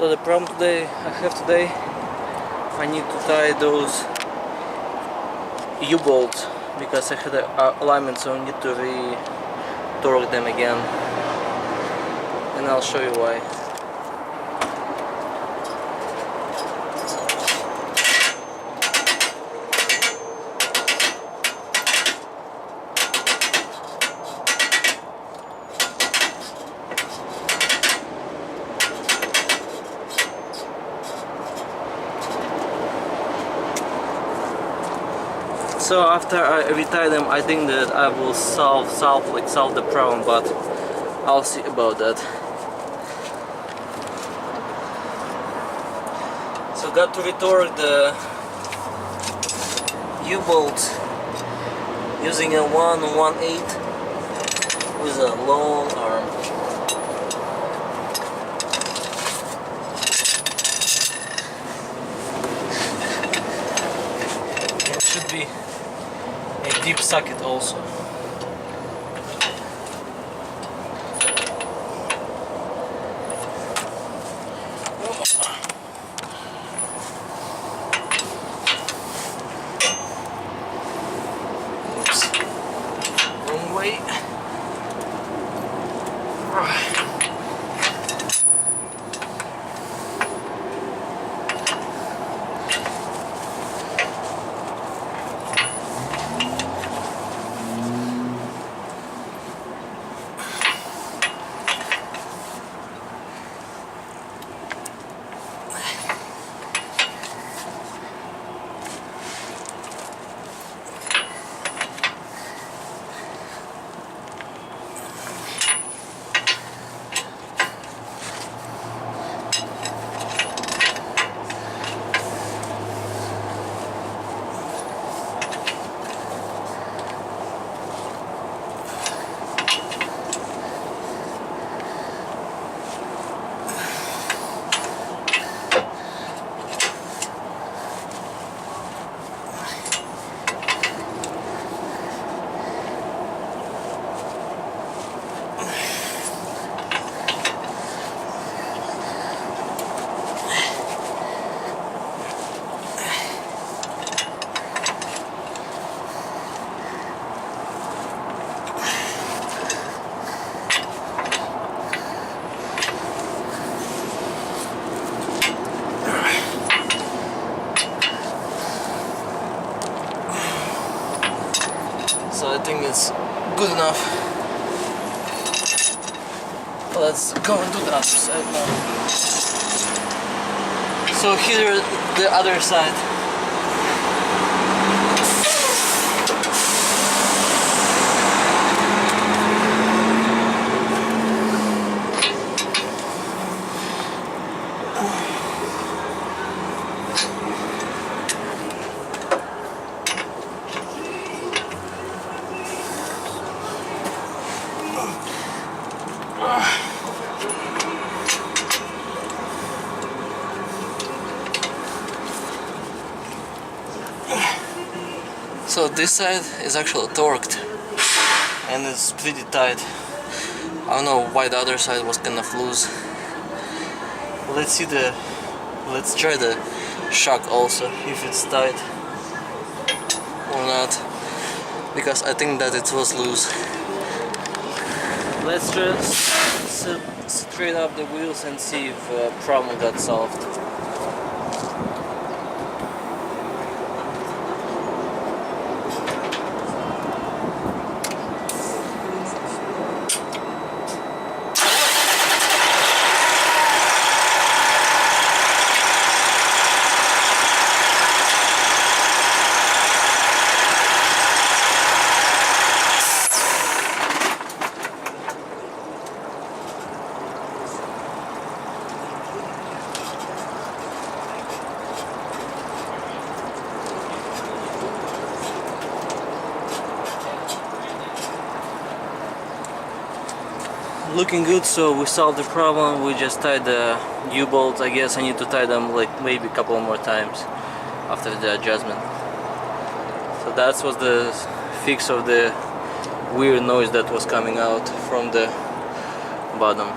So the problem today I need to tie those U-bolts because I had an alignment, so I need to re-torque them again, and I'll show you why. So after I retie them, I think that I will solve the problem, but I'll see about that. So got to retorque the U-bolt using a 1/1/8 with a long arm. It should be a deep socket also. Oops, wrong way. So I think it's good enough. Let's go and do the other side now. So here the other side. So this side is actually torqued and it's pretty tight. I don't know why the other side was kind of loose. Let's try the shock also, if it's tight or not, because I think that it was loose. Let's just straighten up the wheels and see if the problem got solved. Looking good, so we solved the problem. We just tied the U-bolts. I guess I need to tie them like maybe a couple more times after the adjustment. So that was the fix of the weird noise that was coming out from the bottom.